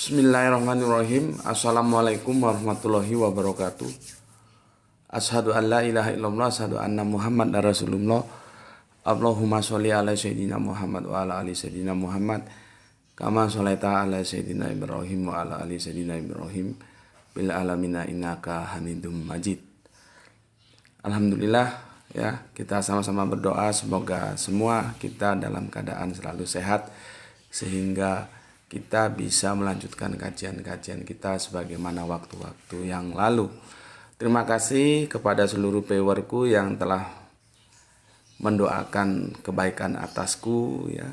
Bismillahirrahmanirrahim. Assalamualaikum warahmatullahi wabarakatuh. Asyhadu an la ilaha illallah, asyhadu anna Muhammad Rasulullah. Allahumma sholli ala sayyidina Muhammad wa ala ali sayyidina Muhammad. Kama sholaita ala sayyidina Ibrahim wa ala ali sayyidina Ibrahim bil alamina innaka Hamidum Majid. Alhamdulillah ya, kita sama-sama berdoa semoga semua kita dalam keadaan selalu sehat sehingga kita bisa melanjutkan kajian-kajian kita sebagaimana waktu-waktu yang lalu. Terima kasih kepada seluruh viewerku yang telah mendoakan kebaikan atasku ya.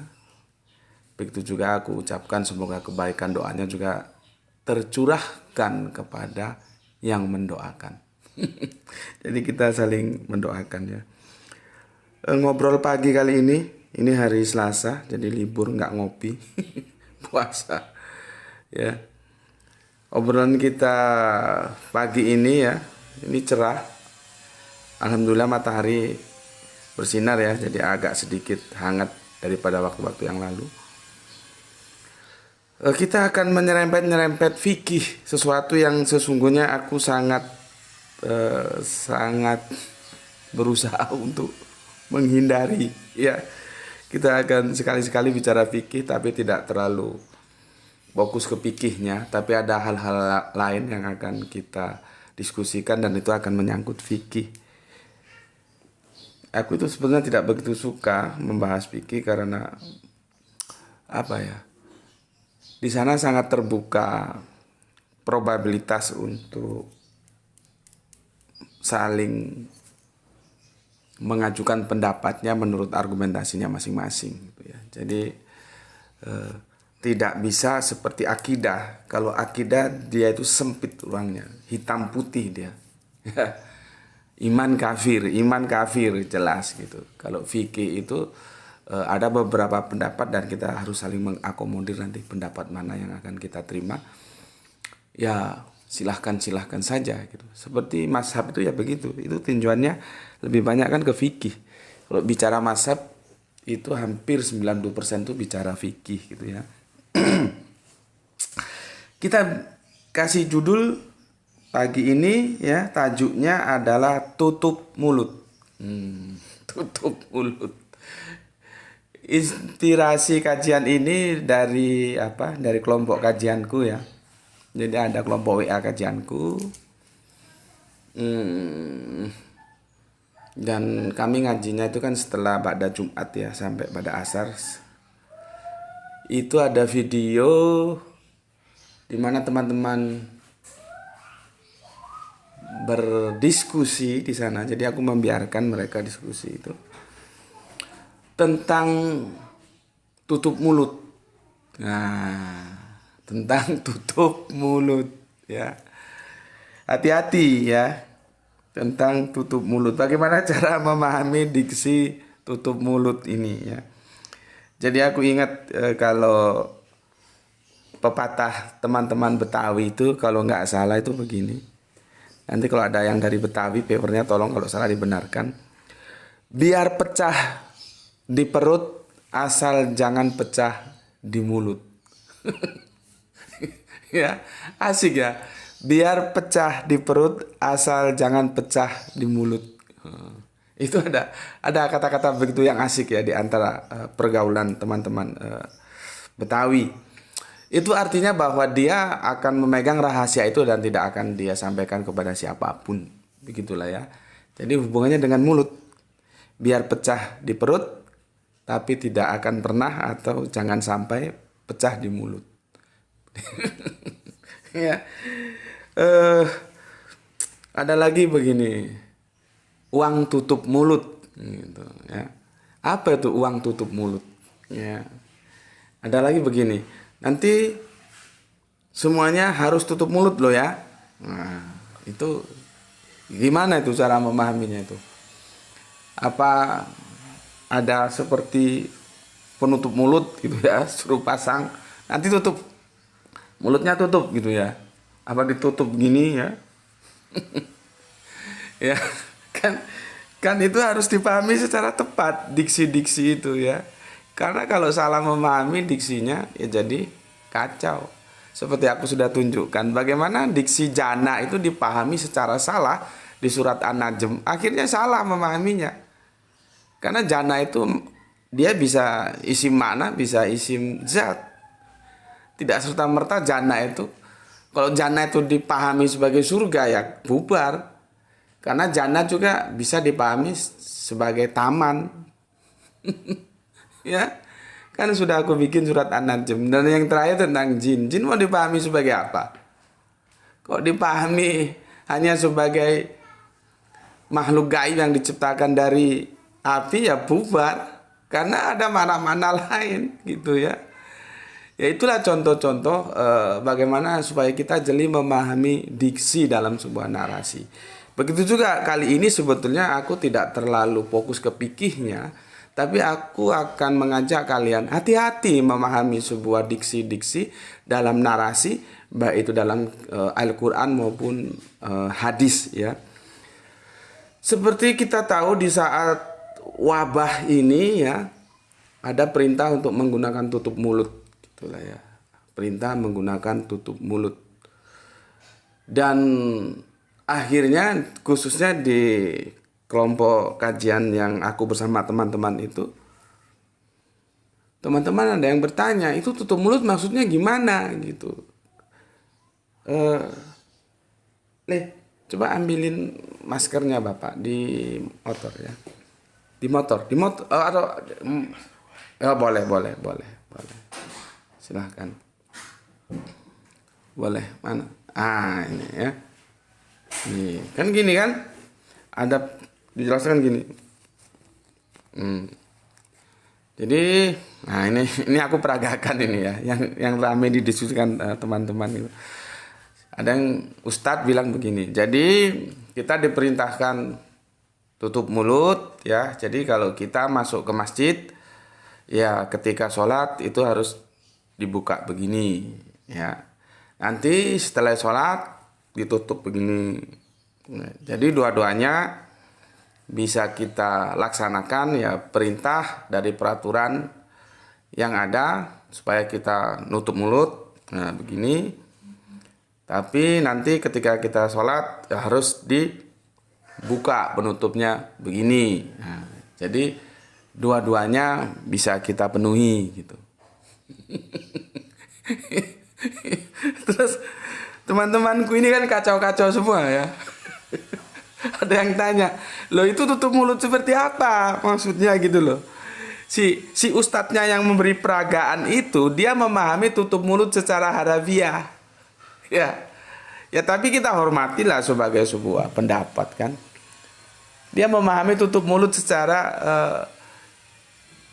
Begitu juga aku ucapkan semoga kebaikan doanya juga tercurahkan kepada yang mendoakan. Jadi kita saling mendoakan ya. Ngobrol pagi kali ini hari Selasa, jadi libur nggak ngopi. Puasa ya. Obrolan kita pagi ini ya, ini cerah. Alhamdulillah matahari bersinar ya, jadi agak sedikit hangat daripada waktu-waktu yang lalu. Kita akan menyerempet fikih, sesuatu yang sesungguhnya aku sangat berusaha untuk menghindari ya. Kita akan sekali-sekali bicara fikih tapi tidak terlalu fokus ke fikihnya, tapi ada hal-hal lain yang akan kita diskusikan dan itu akan menyangkut fikih. Aku itu sebenarnya tidak begitu suka membahas fikih karena apa ya? Di sana sangat terbuka probabilitas untuk saling mengajukan pendapatnya menurut argumentasinya masing-masing gitu ya. Jadi tidak bisa seperti akidah. Kalau akidah dia itu sempit ruangnya, hitam putih dia. Iman kafir jelas gitu. Kalau fikih itu ada beberapa pendapat dan kita harus saling mengakomodir nanti pendapat mana yang akan kita terima. Ya silahkan saja gitu. Seperti mazhab itu ya begitu. Itu tinjauannya lebih banyak kan ke fikih. Kalau bicara mazhab itu hampir 90% itu bicara fikih gitu ya. Kita kasih judul pagi ini ya, tajuknya adalah tutup mulut. Tutup mulut. Inspirasi kajian ini dari Dari kelompok kajianku ya. Jadi ada kelompok WA kajianku. Dan kami ngajinya itu kan setelah pada Jumat ya, sampai pada asar. Itu ada video di mana teman-teman berdiskusi di sana. Jadi aku membiarkan mereka diskusi itu tentang tutup mulut. Nah, tentang tutup mulut ya. Hati-hati ya tentang tutup mulut. Bagaimana cara memahami diksi tutup mulut ini ya. Jadi aku ingat kalau pepatah teman-teman Betawi itu kalau nggak salah itu begini. Nanti kalau ada yang dari Betawi papernya tolong kalau salah dibenarkan. Biar pecah di perut asal jangan pecah di mulut. Ya, asik ya. Biar pecah di perut asal jangan pecah di mulut. Itu ada kata-kata begitu yang asik ya di antara pergaulan teman-teman Betawi. Itu artinya bahwa dia akan memegang rahasia itu dan tidak akan dia sampaikan kepada siapapun. Begitulah ya. Jadi hubungannya dengan mulut. Biar pecah di perut tapi tidak akan pernah atau jangan sampai pecah di mulut. Ya. Ada lagi begini, uang tutup mulut gitu ya. Apa itu uang tutup mulut ya? Ada lagi begini, nanti semuanya harus tutup mulut loh ya. Nah, itu gimana itu cara memahaminya itu? Apa ada seperti penutup mulut gitu ya, suruh pasang nanti tutup mulutnya tutup gitu ya? Apa ditutup gini ya? Ya kan itu harus dipahami secara tepat diksi-diksi itu ya. Karena kalau salah memahami diksinya ya jadi kacau. seperti aku sudah tunjukkan bagaimana diksi jana itu dipahami secara salah di surat An-Najm. Akhirnya salah memahaminya. Karena jana itu dia bisa isim makna, bisa isim zat. Tidak serta-merta jana itu, kalau jana itu dipahami sebagai surga ya bubar. Karena jana juga bisa dipahami sebagai taman. Ya. Kan sudah aku bikin surat An-Najm. Dan yang terakhir tentang jin. Jin mau dipahami sebagai apa? Kok dipahami hanya sebagai makhluk gaib yang diciptakan dari api ya bubar. Karena ada mana-mana lain gitu ya. Ya itulah contoh-contoh bagaimana supaya kita jeli memahami diksi dalam sebuah narasi. Begitu juga kali ini sebetulnya aku tidak terlalu fokus ke fikihnya, tapi aku akan mengajak kalian hati-hati memahami sebuah diksi-diksi dalam narasi, baik itu dalam Al-Quran maupun hadis ya. Seperti kita tahu di saat wabah ini ya, ada perintah untuk menggunakan tutup mulut. Itulah ya, perintah menggunakan tutup mulut. Dan akhirnya khususnya di kelompok kajian yang aku bersama teman-teman itu, teman-teman ada yang bertanya, itu tutup mulut maksudnya gimana gitu. Coba ambilin maskernya Bapak di motor ya. Di motor atau boleh. Silahkan. Boleh, mana? Ini ya. Nih, kan gini kan? Ada dijelaskan gini. Jadi, nah ini aku peragakan ini ya, yang ramai didiskusikan teman-teman itu. Ada yang ustadz bilang begini. Jadi kita diperintahkan tutup mulut ya. Jadi kalau kita masuk ke masjid ya ketika sholat itu harus dibuka begini ya. Nanti setelah sholat ditutup begini. Nah, jadi dua-duanya bisa kita laksanakan ya, perintah dari peraturan yang ada supaya kita nutup mulut. Nah begini. Tapi nanti ketika kita sholat ya harus dibuka penutupnya begini. Nah, jadi dua-duanya bisa kita penuhi gitu. Terus teman-temanku ini kan kacau-kacau semua ya. Ada yang tanya, loh itu tutup mulut seperti apa maksudnya gitu loh. Si ustadznya yang memberi peragaan itu dia memahami tutup mulut secara harafiah. Ya tapi kita hormatilah sebagai sebuah pendapat kan. Dia memahami tutup mulut secara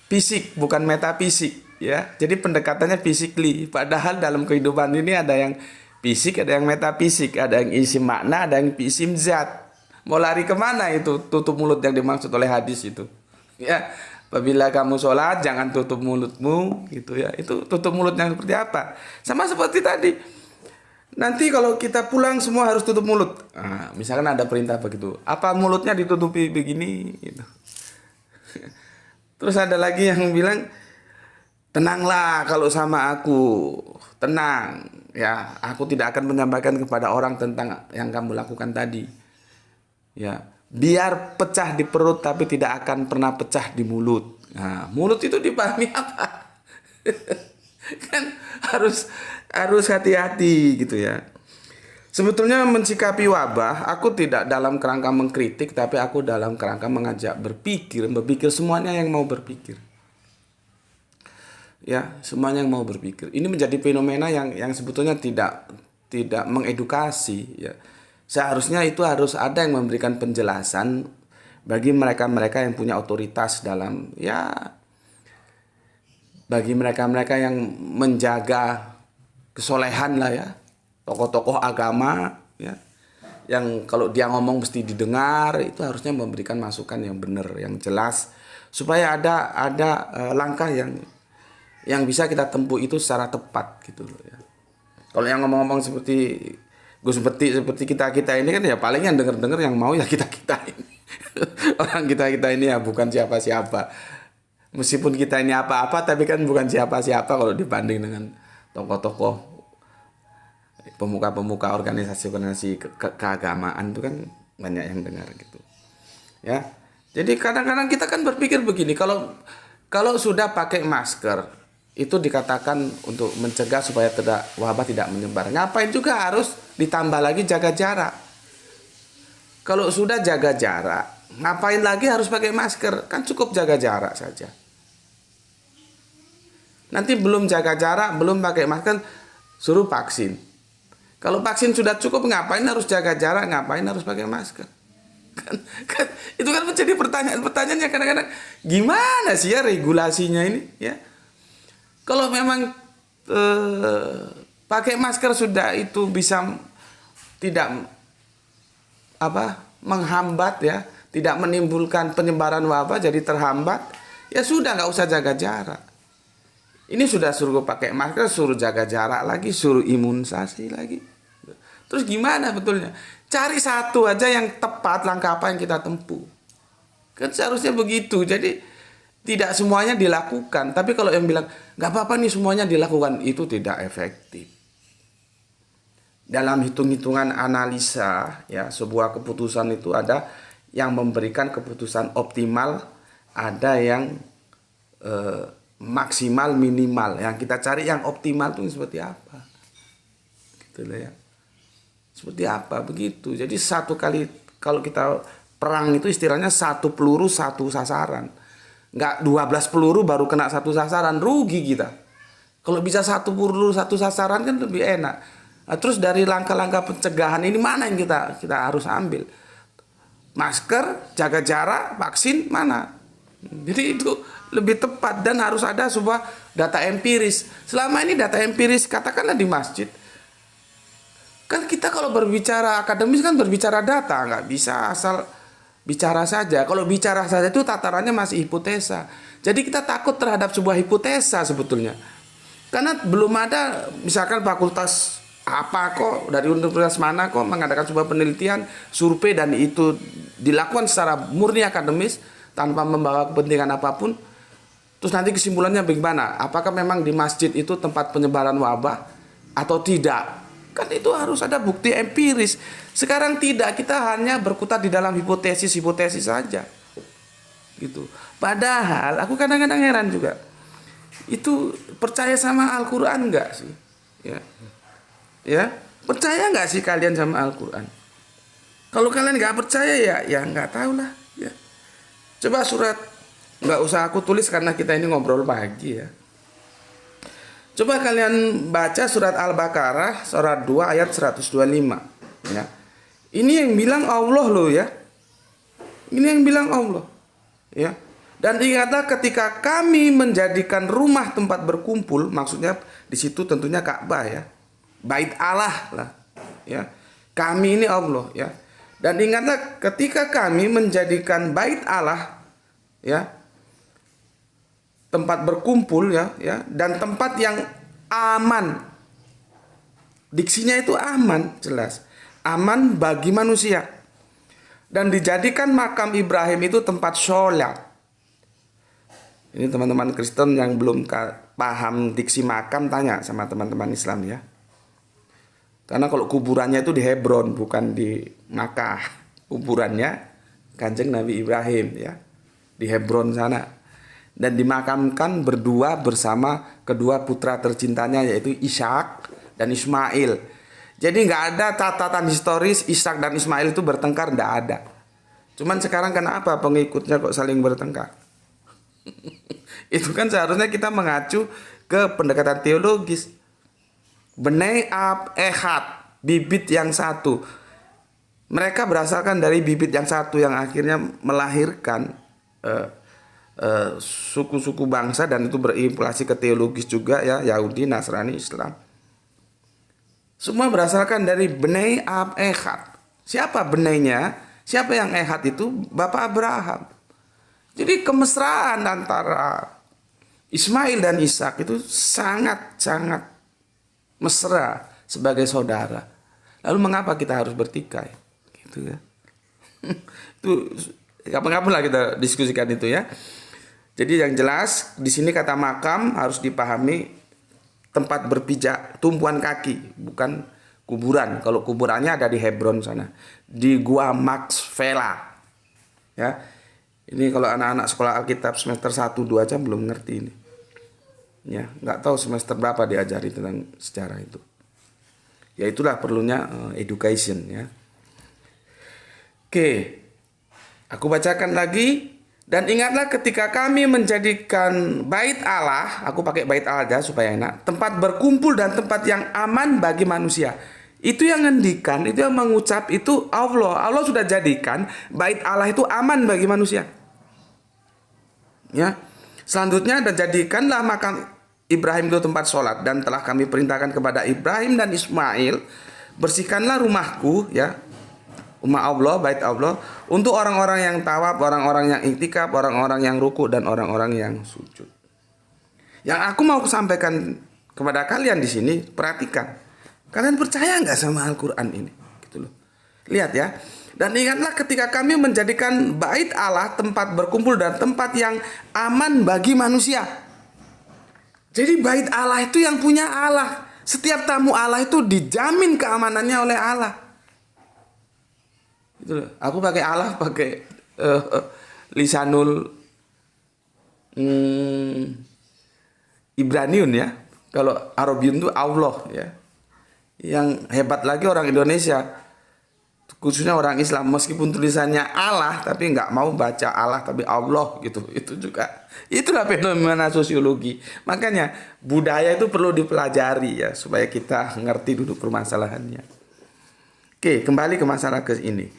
fisik bukan metafisik ya. Jadi pendekatannya physically. Padahal dalam kehidupan ini ada yang fisik, ada yang metafisik, ada yang isim makna, ada yang isim zat. Mau lari kemana itu tutup mulut yang dimaksud oleh hadis itu? Ya, apabila kamu sholat jangan tutup mulutmu gitu ya. Itu tutup mulut yang seperti apa? Sama seperti tadi. Nanti kalau kita pulang semua harus tutup mulut. Nah, misalkan ada perintah begitu. Apa mulutnya ditutupi begini gitu. Terus ada lagi yang bilang, tenanglah kalau sama aku. Tenang. Ya, aku tidak akan menyampaikan kepada orang tentang yang kamu lakukan tadi. Ya, biar pecah di perut tapi tidak akan pernah pecah di mulut. Nah, mulut itu dipahami apa? Kan harus hati-hati gitu ya. Sebetulnya mensikapi wabah, aku tidak dalam kerangka mengkritik, tapi aku dalam kerangka mengajak berpikir semuanya yang mau berpikir. Ya, semuanya yang mau berpikir. Ini menjadi fenomena yang sebetulnya tidak mengedukasi ya. Seharusnya itu harus ada yang memberikan penjelasan bagi mereka-mereka yang punya otoritas dalam ya, bagi mereka-mereka yang menjaga kesolehan lah ya, tokoh-tokoh agama ya, yang kalau dia ngomong mesti didengar, itu harusnya memberikan masukan yang benar, yang jelas, supaya ada langkah yang bisa kita tempuh itu secara tepat gitu loh ya. Kalau yang ngomong-ngomong seperti Gus Beti, seperti kita ini kan ya paling yang denger yang mau ya kita ini. Orang kita ini ya bukan siapa-siapa. Meskipun kita ini apa-apa tapi kan bukan siapa-siapa kalau dibanding dengan tokoh-tokoh pemuka-pemuka organisasi keagamaan itu kan banyak yang dengar gitu. Ya. Jadi kadang-kadang kita kan berpikir begini, kalau sudah pakai masker itu dikatakan untuk mencegah supaya wabah tidak menyebar. Ngapain juga harus ditambah lagi jaga jarak? Kalau sudah jaga jarak, ngapain lagi harus pakai masker? Kan cukup jaga jarak saja. Nanti belum jaga jarak, belum pakai masker, suruh vaksin. Kalau vaksin sudah cukup, ngapain harus jaga jarak, ngapain harus pakai masker? Kan, itu kan menjadi pertanyaannya kadang-kadang, gimana sih ya regulasinya ini? Ya, kalau memang pakai masker sudah itu bisa tidak menghambat ya, tidak menimbulkan penyebaran wabah, jadi terhambat, ya sudah nggak usah jaga jarak. Ini sudah suruh pakai masker, suruh jaga jarak lagi, suruh imunisasi lagi. Terus gimana betulnya? Cari satu aja yang tepat langkah apa yang kita tempuh. Kan seharusnya begitu. Jadi tidak semuanya dilakukan. Tapi kalau yang bilang nggak apa-apa nih semuanya dilakukan, itu tidak efektif. Dalam hitung-hitungan analisa ya, sebuah keputusan itu ada yang memberikan keputusan optimal, ada yang maksimal, minimal. Yang kita cari yang optimal itu seperti apa? Gitu loh ya. Seperti apa begitu. Jadi satu kali kalau kita perang itu istilahnya satu peluru satu sasaran. Nggak 12 peluru baru kena satu sasaran, rugi kita. Kalau bisa satu peluru satu sasaran kan lebih enak. Nah, terus dari langkah-langkah pencegahan ini mana yang kita harus ambil? Masker, jaga jarak, vaksin mana? Jadi itu lebih tepat dan harus ada sebuah data empiris. Selama ini data empiris katakanlah di masjid. Kan kita kalau berbicara akademis kan berbicara data, nggak bisa asal bicara saja. Kalau bicara saja itu tatarannya masih hipotesa. Jadi kita takut terhadap sebuah hipotesa sebetulnya. Karena belum ada misalkan fakultas apa kok dari universitas mana kok mengadakan sebuah penelitian, survei dan itu dilakukan secara murni akademis tanpa membawa kepentingan apapun. Terus nanti kesimpulannya bagaimana? Apakah memang di masjid itu tempat penyebaran wabah atau tidak? Kan itu harus ada bukti empiris. Sekarang tidak, kita hanya berkutat di dalam hipotesis saja. Gitu. Padahal aku kadang-kadang heran juga. Itu percaya sama Al-Qur'an enggak sih? Ya. Ya, percaya enggak sih kalian sama Al-Qur'an? Kalau kalian enggak percaya ya enggak tahu lah, ya. Coba surat, nggak usah aku tulis karena kita ini ngobrol pagi ya. Coba kalian baca surat Al-Baqarah surat 2 ayat 125 ya. Ini yang bilang Allah loh ya. Ini yang bilang Allah ya. Dan ingatlah ketika kami menjadikan rumah tempat berkumpul, maksudnya di situ tentunya Ka'bah ya. Bait Allah lah ya. Kami ini Allah ya. Dan ingatlah ketika kami menjadikan bait Allah ya, tempat berkumpul ya, dan tempat yang aman. Diksinya itu aman, jelas. Aman bagi manusia. Dan dijadikan makam Ibrahim itu tempat sholat. Ini teman-teman Kristen yang belum paham diksi makam, tanya sama teman-teman Islam ya. Karena kalau kuburannya itu di Hebron, bukan di Makkah. Kuburannya Kanjeng Nabi Ibrahim ya, di Hebron sana. Dan dimakamkan berdua bersama kedua putra tercintanya, yaitu Ishak dan Ismail. Jadi nggak ada catatan historis Ishak dan Ismail itu bertengkar, nggak ada. Cuman sekarang kenapa pengikutnya kok saling bertengkar? Itu kan seharusnya kita mengacu ke pendekatan teologis. Benai ab ehad, bibit yang satu. Mereka berasalkan dari bibit yang satu yang akhirnya melahirkan suku-suku bangsa, dan itu berimplikasi ke teologis juga ya, Yahudi, Nasrani, Islam. Semua berasalkan dari benai ab ehad. Siapa benainya? Siapa yang ehad itu? Bapak Abraham. Jadi kemesraan antara Ismail dan Ishak itu sangat-sangat mesra sebagai saudara. Lalu mengapa kita harus bertikai? Gitu ya. Itu kapan-kapan lah kita diskusikan itu ya. Jadi yang jelas di sini kata makam harus dipahami tempat berpijak, tumpuan kaki, kuburan. Kalau kuburannya ada di Hebron sana, di Gua Maxvela. Ya. Ini kalau anak-anak sekolah Alkitab semester 1 2 aja belum ngerti ini. Ya, nggak tahu semester berapa diajari tentang sejarah itu. Ya itulah perlunya education ya. Oke. Aku bacakan lagi. Dan ingatlah ketika kami menjadikan bait Allah, aku pakai bait Allah aja supaya enak, tempat berkumpul dan tempat yang aman bagi manusia. Itu yang ngendikan, itu yang mengucap itu Allah. Allah sudah jadikan bait Allah itu aman bagi manusia. Ya. Selanjutnya, dan jadikanlah makam Ibrahim itu tempat sholat, dan telah kami perintahkan kepada Ibrahim dan Ismail, bersihkanlah rumahku, ya, rumah Allah, bait Allah, untuk orang-orang yang tawaf, orang-orang yang iktikaf, orang-orang yang ruku, dan orang-orang yang sujud. Yang aku mau sampaikan kepada kalian di sini, perhatikan. Kalian percaya nggak sama Al-Quran ini? Gitu loh. Lihat ya. Dan ingatlah ketika kami menjadikan bait Allah tempat berkumpul dan tempat yang aman bagi manusia. Jadi bait Allah itu yang punya Allah. Setiap tamu Allah itu dijamin keamanannya oleh Allah. Gitu loh. Aku pakai Allah, pakai lisanul Ibraniun ya. Kalau Arabiun itu Allah ya. Yang hebat lagi orang Indonesia, khususnya orang Islam, meskipun tulisannya Allah tapi nggak mau baca Allah tapi Allah gitu. Itu juga, itulah fenomena sosiologi. Makanya budaya itu perlu dipelajari ya, supaya kita ngerti duduk permasalahannya. Oke, kembali ke masalah ke ini.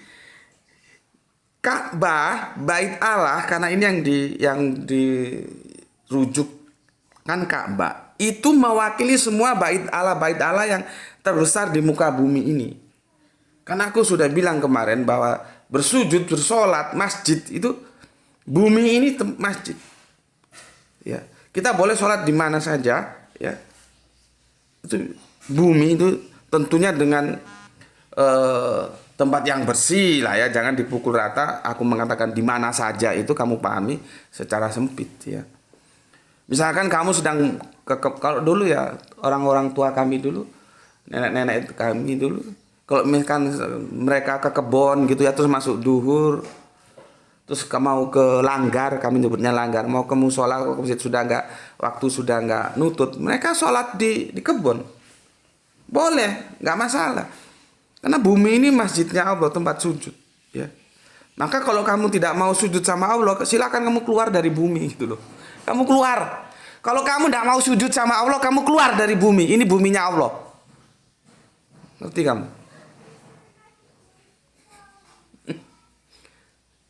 Ka'bah, bait Allah, karena ini yang dirujukkan Ka'bah, itu mewakili semua bait Allah yang terbesar di muka bumi ini. Karena aku sudah bilang kemarin bahwa bersujud, bersolat, masjid itu, bumi ini masjid. Ya, kita boleh sholat di mana saja, ya. Itu bumi itu tentunya dengan tempat yang bersih lah ya, jangan dipukul rata. Aku mengatakan di mana saja itu kamu pahami secara sempit ya. Misalkan kamu sedang kalau dulu ya, orang-orang tua kami dulu, nenek-nenek kami dulu, kalau misalkan mereka ke kebon gitu ya, terus masuk duhur, terus mau ke langgar, kami nyebutnya langgar, mau ke musola, ke masjid, waktu sudah nggak nutut, mereka sholat di kebon, boleh, nggak masalah, karena bumi ini masjidnya Allah, tempat sujud, ya. Maka kalau kamu tidak mau sujud sama Allah, silakan kamu keluar dari bumi gitu loh, kamu keluar. Kalau kamu tidak mau sujud sama Allah, kamu keluar dari bumi, ini buminya Allah, ngerti kamu?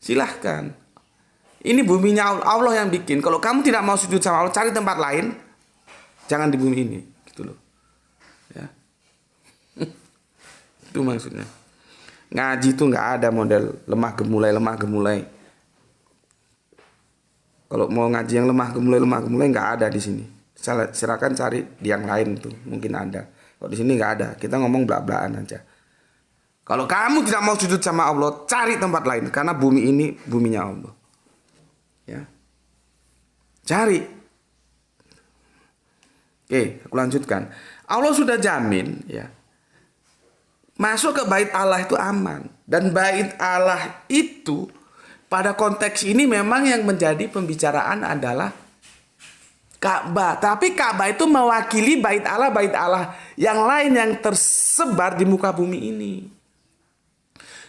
Silahkan. Ini buminya Allah yang bikin. Kalau kamu tidak mau sujud sama Allah, cari tempat lain. Jangan di bumi ini, gitu loh. Ya. Itu maksudnya. Ngaji itu nggak ada model lemah gemulai. Kalau mau ngaji yang lemah gemulai nggak ada di sini. Silakan cari di yang lain tuh, mungkin ada. Kalau di sini nggak ada. Kita ngomong belak-belakan aja. Kalau kamu tidak mau sujud sama Allah, cari tempat lain. Karena bumi ini buminya Allah. Ya. Cari. Oke, aku lanjutkan. Allah sudah jamin ya. Masuk ke bait Allah itu aman. Dan bait Allah itu pada konteks ini memang yang menjadi pembicaraan adalah Ka'bah. Tapi Ka'bah itu mewakili bait Allah yang lain yang tersebar di muka bumi ini.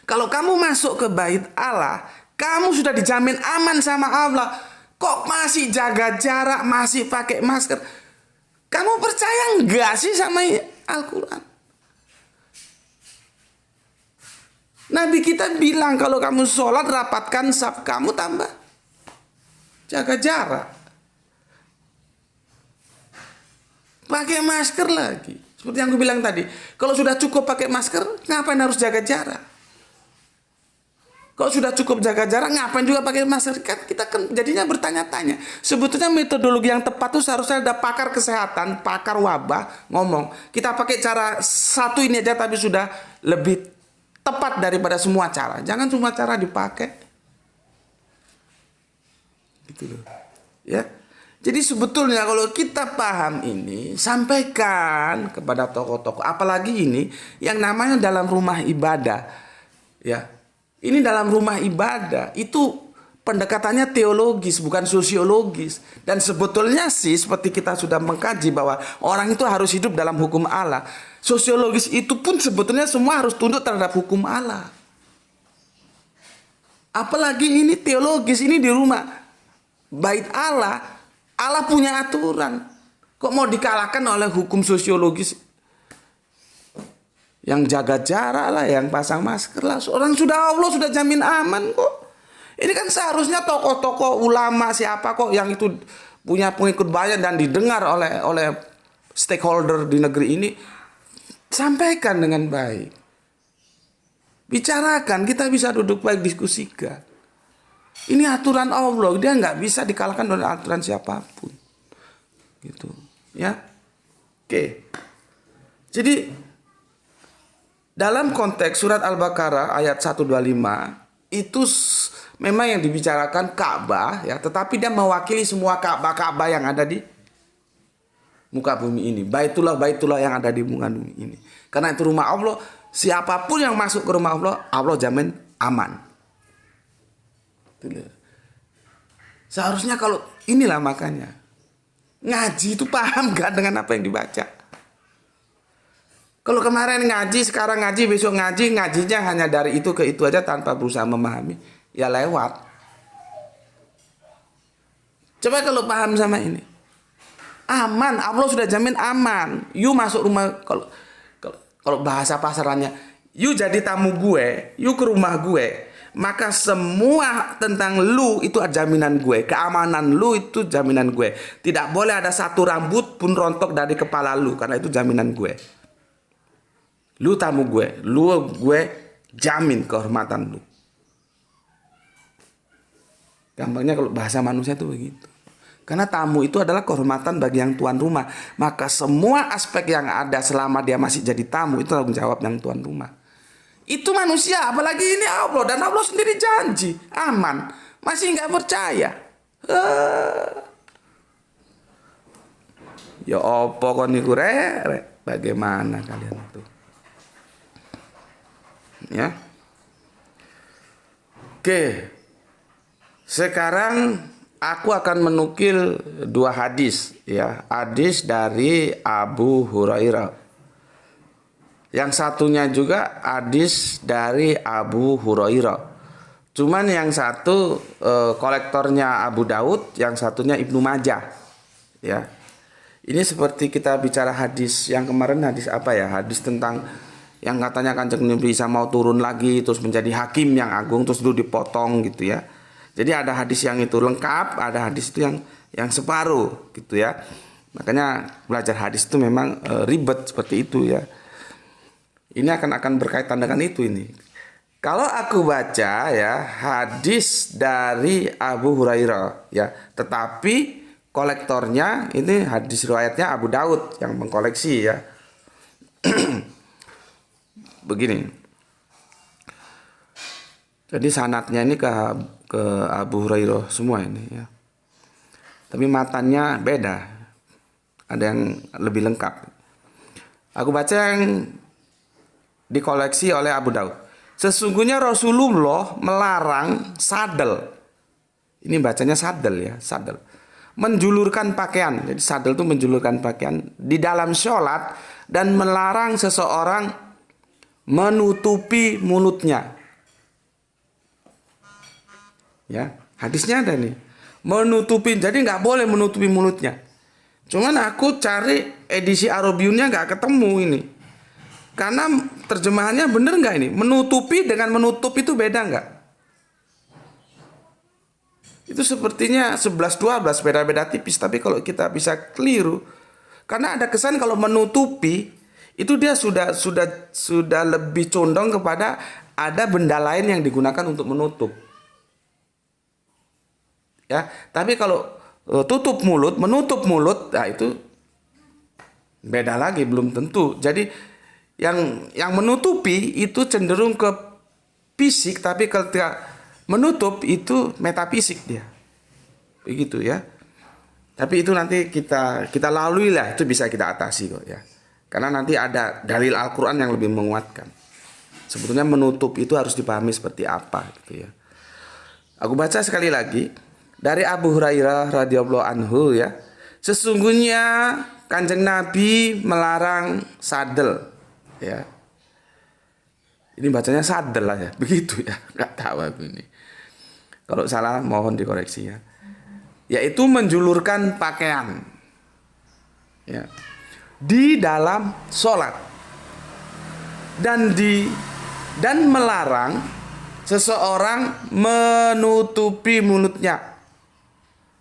Kalau kamu masuk ke bait Allah, kamu sudah dijamin aman sama Allah. Kok masih jaga jarak, masih pakai masker? Kamu percaya enggak sih sama Al-Quran? Nabi kita bilang kalau kamu sholat, rapatkan saf kamu, tambah jaga jarak. Pakai masker lagi. Seperti yang aku bilang tadi, kalau sudah cukup pakai masker, ngapain harus jaga jarak? Kalau sudah cukup jaga jarak, ngapain juga pakai masker? Kan kita kan jadinya bertanya-tanya. Sebetulnya metodologi yang tepat itu seharusnya ada pakar kesehatan, pakar wabah ngomong. Kita pakai cara satu ini aja tapi sudah lebih tepat daripada semua cara. Jangan semua cara dipakai. Gitu loh. Ya. Jadi sebetulnya kalau kita paham ini, sampaikan kepada tokoh-tokoh, apalagi ini yang namanya dalam rumah ibadah. Ya. Ini dalam rumah ibadah itu pendekatannya teologis bukan sosiologis. Dan sebetulnya sih seperti kita sudah mengkaji bahwa orang itu harus hidup dalam hukum Allah. Sosiologis itu pun sebetulnya semua harus tunduk terhadap hukum Allah. Apalagi ini teologis, ini di rumah bait Allah. Allah punya aturan. Kok mau dikalahkan oleh hukum sosiologis? Yang jaga jarak lah, yang pasang masker lah. Orang sudah Allah sudah jamin aman kok. Ini kan seharusnya tokoh-tokoh ulama siapa kok yang itu punya pengikut banyak dan didengar oleh stakeholder di negeri ini. Sampaikan dengan baik. Bicarakan, kita bisa duduk baik diskusikan. Ini aturan Allah, dia nggak bisa dikalahkan oleh aturan siapapun, gitu, ya. Oke. Jadi dalam konteks surat Al-Baqarah ayat 125 itu memang yang dibicarakan Ka'bah, ya, tetapi dia mewakili semua Ka'bah yang ada di muka bumi ini, baitullah yang ada di muka bumi ini. Karena itu rumah Allah, siapapun yang masuk ke rumah Allah, Allah jamin aman. Seharusnya kalau inilah makanya ngaji itu paham gak dengan apa yang dibaca. Kalau kemarin ngaji, sekarang ngaji, besok ngaji, ngajinya hanya dari itu ke itu aja tanpa berusaha memahami, ya lewat. Coba kalau paham sama ini, aman, Allah sudah jamin aman. You masuk rumah, kalau bahasa pasarannya, you jadi tamu gue, you ke rumah gue, maka semua tentang lu itu jaminan gue. Keamanan lu itu jaminan gue. Tidak boleh ada satu rambut pun rontok dari kepala lu, karena itu jaminan gue. Lu tamu gue, gue jamin kehormatan lu. Gampangnya kalau bahasa manusia itu begitu. Karena tamu itu adalah kehormatan bagi yang tuan rumah. Maka semua aspek yang ada selama dia masih jadi tamu itu tanggung jawab yang tuan rumah. Itu manusia, apalagi ini Allah, dan Allah sendiri janji aman, masih nggak percaya. Ya opo kon niku rek, bagaimana kalian itu? Ya. Oke. Sekarang aku akan menukil dua hadis, ya, hadis dari Abu Hurairah. Yang satunya juga hadis dari Abu Hurairah. Cuman yang satu kolektornya Abu Daud, yang satunya Ibnu Majah. Ya. Ini seperti kita bicara hadis yang kemarin, hadis apa ya? Hadis tentang yang katanya Kanjeng Nabi Isa mau turun lagi terus menjadi hakim yang agung terus dulu dipotong gitu ya. Jadi ada hadis yang itu lengkap, ada hadis itu yang separuh gitu ya. Makanya belajar hadis itu memang ribet seperti itu ya. Ini akan berkaitan dengan itu ini. Kalau aku baca ya hadis dari Abu Hurairah ya, tetapi kolektornya ini hadis riwayatnya Abu Daud yang mengkoleksi ya. Begini. Jadi sanadnya ini ke Abu Hurairah semua ini ya. Tapi matanya beda. Ada yang lebih lengkap. Aku baca yang dikoleksi oleh Abu Daud. Sesungguhnya Rasulullah melarang sadel. Ini bacanya sadel ya, sadel. Menjulurkan pakaian. Jadi sadel itu menjulurkan pakaian di dalam sholat dan melarang seseorang menutupi mulutnya. Ya, hadisnya ada nih. Menutupi, jadi nggak boleh menutupi mulutnya. Cuman aku cari edisi Arabiunnya nggak ketemu ini. Karena terjemahannya bener nggak ini? Menutupi dengan menutup itu beda nggak? Itu sepertinya 11-12 beda-beda tipis. Tapi kalau kita bisa keliru, karena ada kesan kalau menutupi itu dia sudah lebih condong kepada ada benda lain yang digunakan untuk menutup. Ya, tapi kalau tutup mulut, menutup mulut, nah itu beda lagi, belum tentu. Jadi yang menutupi itu cenderung ke fisik, tapi ketika menutup itu metafisik dia. Begitu ya. Tapi itu nanti kita lalui lah, itu bisa kita atasi kok ya. Karena nanti ada dalil Al-Quran yang lebih menguatkan. Sebetulnya menutup itu harus dipahami seperti apa gitu ya. Aku baca sekali lagi dari Abu Hurairah radhiyallahu anhu ya. Sesungguhnya Kanjeng Nabi melarang sadel ya. Ini bacanya sadel lah ya, begitu ya. Enggak tahu aku ini. Kalau salah mohon dikoreksi ya. Yaitu menjulurkan pakaian ya, di dalam sholat dan melarang seseorang menutupi mulutnya.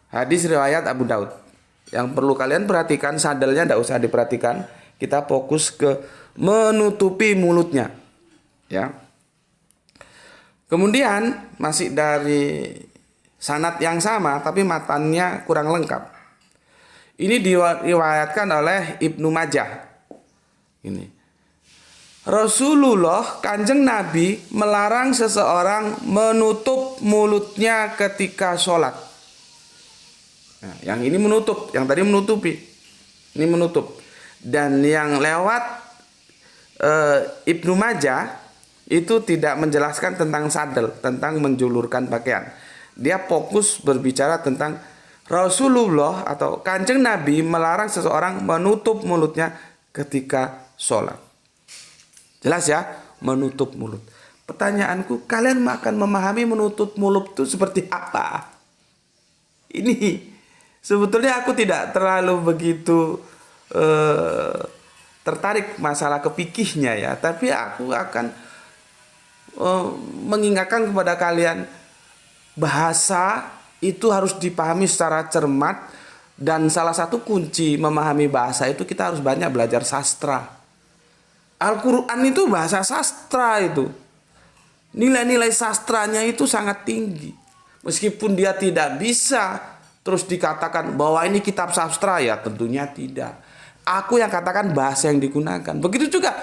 Hadis riwayat Abu Daud. Yang perlu kalian perhatikan, sandalnya tidak usah diperhatikan, kita fokus ke menutupi mulutnya ya. Kemudian masih dari sanad yang sama tapi matannya kurang lengkap. Ini diriwayatkan oleh Ibnu Majah. Ini Rasulullah Kanjeng Nabi melarang seseorang menutup mulutnya ketika sholat. Nah, yang ini menutup, yang tadi menutupi, ini menutup. Dan yang lewat Ibnu Majah itu tidak menjelaskan tentang sadel, tentang menjulurkan pakaian. Dia fokus berbicara tentang Rasulullah atau Kanjeng Nabi melarang seseorang menutup mulutnya ketika sholat. Jelas ya, menutup mulut. Pertanyaanku, kalian akan memahami menutup mulut itu seperti apa? Ini sebetulnya aku tidak terlalu begitu tertarik masalah kepikihnya ya, tapi aku akan mengingatkan kepada kalian, bahasa itu harus dipahami secara cermat, dan salah satu kunci memahami bahasa itu kita harus banyak belajar sastra. Al-Quran itu bahasa sastra itu. Nilai-nilai sastranya itu sangat tinggi. Meskipun dia tidak bisa terus dikatakan bahwa ini kitab sastra ya, tentunya tidak. Aku yang katakan bahasa yang digunakan. Begitu juga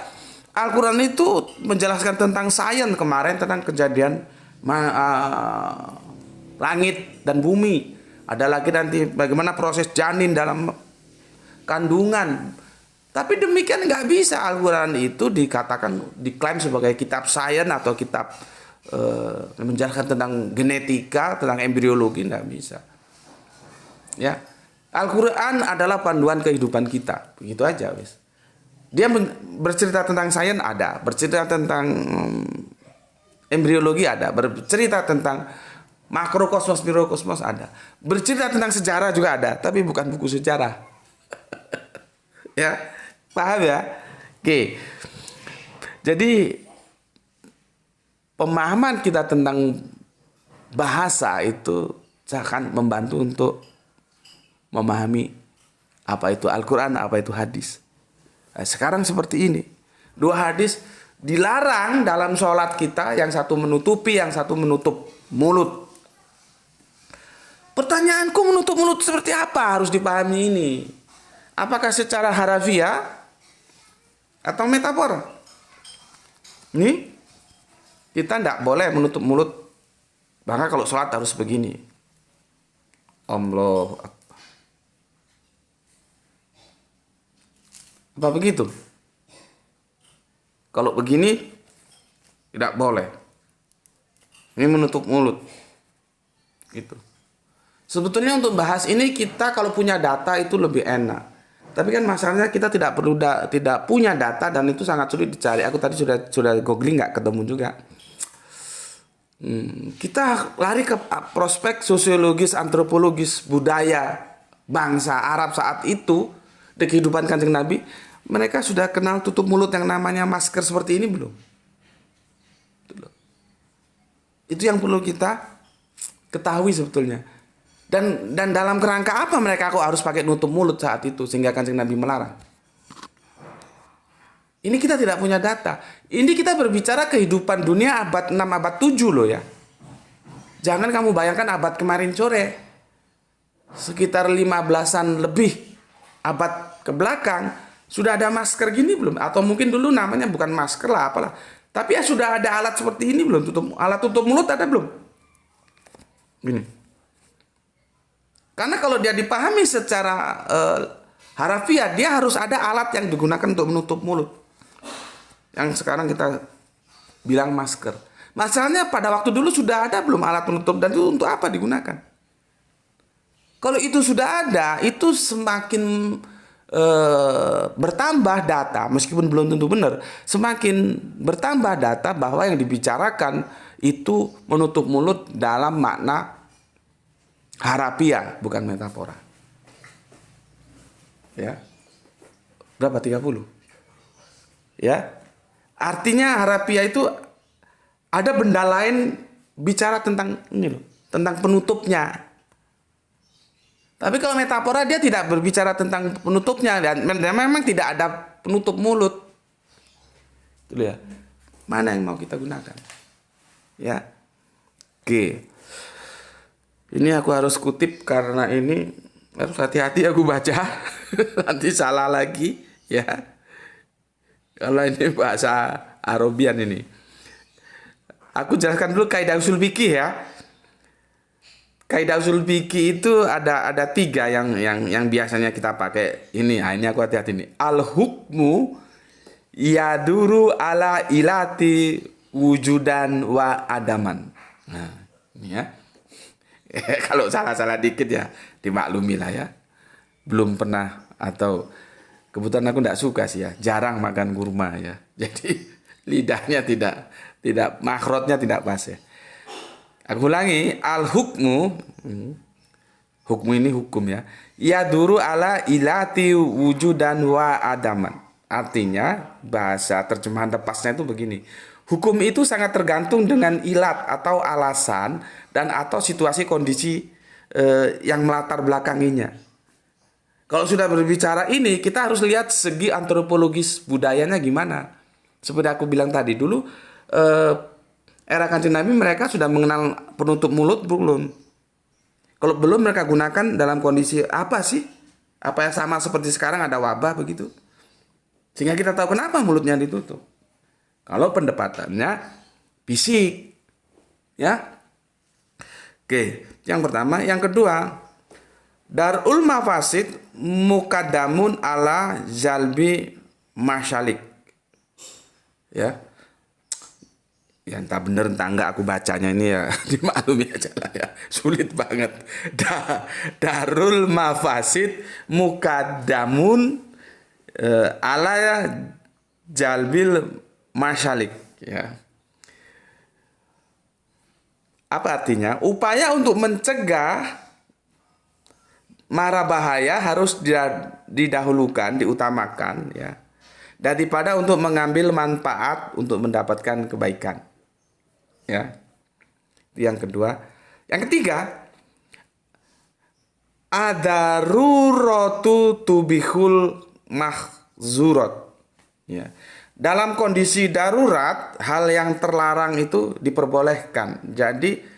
Al-Quran itu menjelaskan tentang sains kemarin, tentang kejadian langit dan bumi. Ada lagi nanti bagaimana proses janin dalam kandungan. Tapi demikian nggak bisa Al-Quran itu diklaim sebagai kitab sains atau kitab menjelaskan tentang genetika, tentang embriologi, nggak bisa. Ya, Al-Quran adalah panduan kehidupan kita, begitu aja, wis. Dia bercerita tentang sains ada, bercerita tentang embriologi ada, bercerita tentang makrokosmos, mikrokosmos ada, bercerita tentang sejarah juga ada, tapi bukan buku sejarah. Ya, paham ya? Oke. Jadi pemahaman kita tentang bahasa itu akan membantu untuk memahami apa itu Al-Quran, apa itu hadis. Nah, sekarang seperti ini, dua hadis dilarang dalam sholat kita, yang satu menutupi, yang satu menutup mulut. Pertanyaanku, menutup mulut seperti apa harus dipahami ini? Apakah secara harafiah atau metafor? Ini kita tidak boleh menutup mulut. Bahkan kalau sholat harus begini. Allah Akbar. Apa begitu? Kalau begini tidak boleh. Ini menutup mulut. Gitu. Sebetulnya untuk bahas ini kita kalau punya data itu lebih enak. Tapi kan masalahnya kita tidak punya data, dan itu sangat sulit dicari. Aku tadi sudah googling nggak ketemu juga. Kita lari ke prospek sosiologis, antropologis, budaya bangsa Arab saat itu, di kehidupan Kanjeng Nabi. Mereka sudah kenal tutup mulut yang namanya masker seperti ini belum? Itu yang perlu kita ketahui sebetulnya. Dan dalam kerangka apa mereka kok harus pakai nutup mulut saat itu sehingga Kanjeng Nabi melarang? Ini kita tidak punya data. Ini kita berbicara kehidupan dunia abad 6, abad 7 loh ya. Jangan kamu bayangkan abad kemarin sore. Sekitar 15-an lebih abad ke belakang sudah ada masker gini belum? Atau mungkin dulu namanya bukan masker lah, apalah. Tapi ya sudah ada alat seperti ini belum? Alat tutup mulut ada belum? Gini. Karena kalau dia dipahami secara harafiah, dia harus ada alat yang digunakan untuk menutup mulut. Yang sekarang kita bilang masker. Masalahnya pada waktu dulu sudah ada belum alat penutup, dan itu untuk apa digunakan? Kalau itu sudah ada, itu semakin bertambah data, meskipun belum tentu benar, semakin bertambah data bahwa yang dibicarakan itu menutup mulut dalam makna harafiah, bukan metafora. Ya. Berapa? 30? Ya. Artinya harafiah itu ada benda lain bicara tentang ini loh, tentang penutupnya. Tapi kalau metafora dia tidak berbicara tentang penutupnya, dan memang tidak ada penutup mulut. Itu ya. Mana yang mau kita gunakan? Ya. Oke. Ini aku harus kutip karena ini harus hati-hati aku baca. Nanti salah lagi, ya. Kalau ini bahasa Arabian ini. Aku jelaskan dulu kaidah usul fikih ya. Kaidah usul fikih itu ada 3 yang biasanya kita pakai. Ini aku hati-hati nih. Al hukmu yaduru ala ilati wujudan wa adaman. Nah, ini ya. Kalau salah-salah dikit ya dimaklumi lah ya. Belum pernah, atau kebetulan aku tidak suka sih ya. Jarang makan kurma ya. Jadi lidahnya tidak makhrajnya tidak pas ya. Aku ulangi, al hukmu, hukmu ini hukum ya, yaduru ala ilati wujudan wa adaman. Artinya bahasa terjemahan lepasnya itu begini, hukum itu sangat tergantung dengan ilat atau alasan dan atau situasi kondisi yang melatar belakanginya. Kalau sudah berbicara ini, kita harus lihat segi antropologis budayanya gimana. Seperti aku bilang tadi dulu, era Kanjeng Nabi mereka sudah mengenal penutup mulut belum? Kalau belum, mereka gunakan dalam kondisi apa sih? Apa yang sama seperti sekarang ada wabah begitu? Sehingga kita tahu kenapa mulutnya ditutup. Kalau pendapatannya fisik. Ya. Oke, yang pertama, yang kedua, darul mafasid mukadamun ala jalbi masyalik. Ya. Ya entah bener entah enggak aku bacanya ini ya dimaklumi aja lah ya, sulit banget. Darul mafasid mukadamun ala jalbil masyalik ya. Apa artinya? Upaya untuk mencegah mara bahaya harus didahulukan, diutamakan ya, daripada untuk mengambil manfaat untuk mendapatkan kebaikan. Ya. Yang kedua, yang ketiga, adaruratu tubihul mahzurat. Ya. Dalam kondisi darurat, hal yang terlarang itu diperbolehkan. Jadi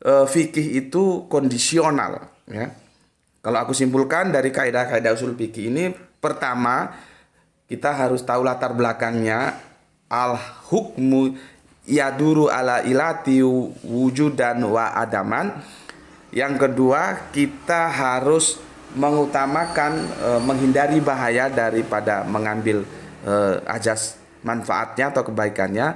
fikih itu kondisional ya. Kalau aku simpulkan dari kaidah-kaidah usul fikih ini, pertama kita harus tahu latar belakangnya, al hukmu yaduru ala ilati wujudan wa adaman. Yang kedua, kita harus mengutamakan menghindari bahaya daripada mengambil ajas manfaatnya atau kebaikannya.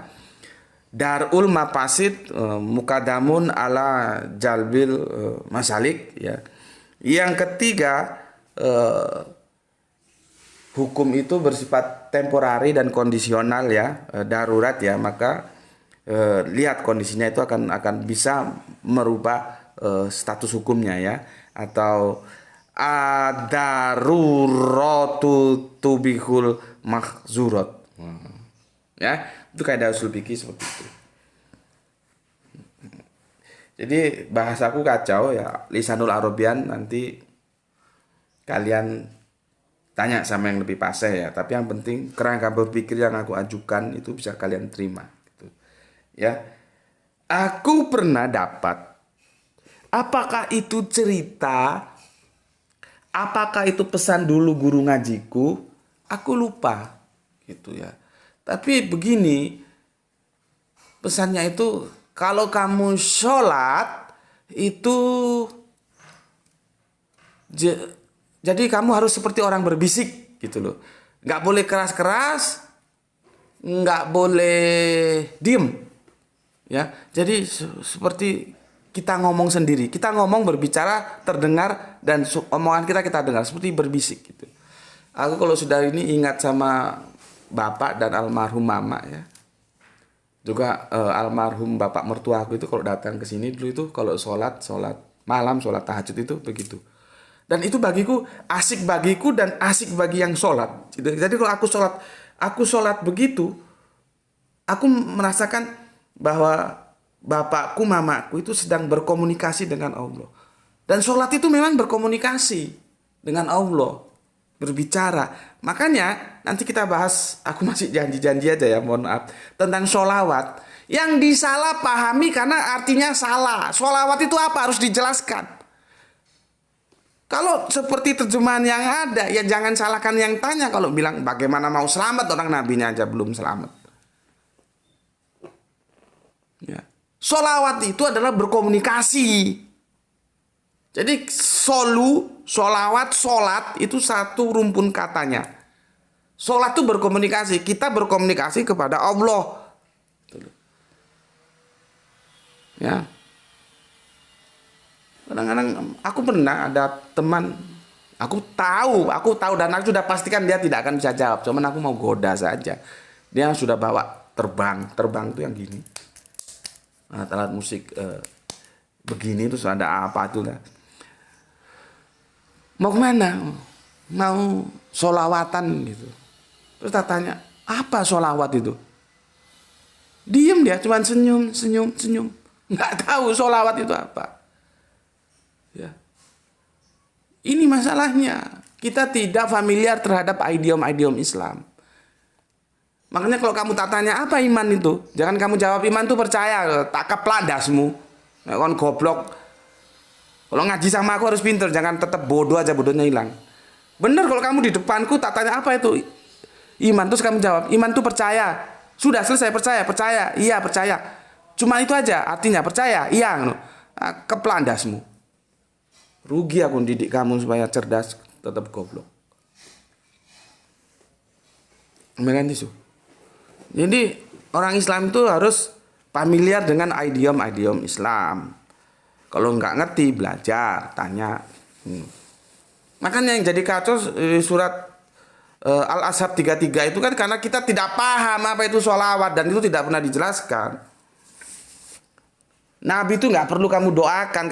Darul mafasid mukadamun ala jalbil masalik ya. Yang ketiga, hukum itu bersifat temporari dan kondisional ya, darurat ya, maka lihat kondisinya itu akan bisa merubah status hukumnya ya, atau adaruratu tubihul mahzurat. Ya, itu kaidah usul fikih seperti itu. Jadi bahasaku kacau ya, lisanul Arabian, nanti kalian tanya sama yang lebih fasih ya, tapi yang penting kerangka berpikir yang aku ajukan itu bisa kalian terima gitu. Ya. Aku pernah dapat, apakah itu cerita, apakah itu pesan dulu guru ngajiku, aku lupa gitu ya. Tapi begini, pesannya itu, kalau kamu sholat itu Jadi kamu harus seperti orang berbisik gitu loh. Nggak boleh keras-keras, nggak boleh diem. Ya, jadi seperti kita ngomong sendiri. Kita ngomong berbicara terdengar dan omongan kita dengar seperti berbisik gitu. Aku kalau sudah ini ingat sama bapak dan almarhum mama ya. Juga almarhum bapak mertua aku itu kalau datang ke sini dulu itu kalau sholat malam, sholat tahajud itu begitu. Dan itu bagiku asik bagiku dan asik bagi yang sholat. Jadi kalau aku sholat begitu, aku merasakan bahwa bapakku, mamaku itu sedang berkomunikasi dengan Allah. Dan sholat itu memang berkomunikasi dengan Allah, berbicara. Makanya nanti kita bahas, aku masih janji-janji aja ya, mohon maaf, tentang sholawat. Yang disalah pahami karena artinya salah. Sholawat itu apa? Harus dijelaskan. Kalau seperti terjemahan yang ada, ya jangan salahkan yang tanya kalau bilang bagaimana mau selamat, orang nabinya aja belum selamat. Ya. Sholawat itu adalah berkomunikasi. Jadi sholawat, sholat itu satu rumpun katanya. Sholat itu berkomunikasi, kita berkomunikasi kepada Allah. Ya. Kadang-kadang aku pernah ada teman, aku tahu dan aku sudah pastikan dia tidak akan bisa jawab. Cuman aku mau goda saja. Dia sudah bawa terbang itu yang gini. Alat musik begini terus ada apa tuh lah. Mau kemana? Mau sholawatan gitu. Terus tak tanya, apa sholawat itu? Diem dia, cuman senyum. Nggak tahu sholawat itu apa. Ya. Ini masalahnya. Kita tidak familiar terhadap idiom-idiom Islam. Makanya kalau kamu tak tanya apa iman itu, jangan kamu jawab iman itu percaya, tak keplandasmu. Nah, kon goblok. Kalau ngaji sama aku harus pinter, jangan tetap bodoh aja, bodohnya hilang. Bener kalau kamu di depanku tak tanya apa itu iman, terus kamu jawab iman itu percaya. Sudah selesai, percaya. Iya percaya. Cuma itu aja artinya percaya. Iya, nah, keplandasmu. Rugi aku didik kamu supaya cerdas, tetap goblok. Mengerti? Jadi orang Islam itu harus familiar dengan idiom-idiom Islam. Kalau nggak ngerti belajar, tanya. Makanya yang jadi kacau surat Al-Ashab 33 itu kan karena kita tidak paham apa itu sholawat dan itu tidak pernah dijelaskan. Nabi itu nggak perlu kamu doakan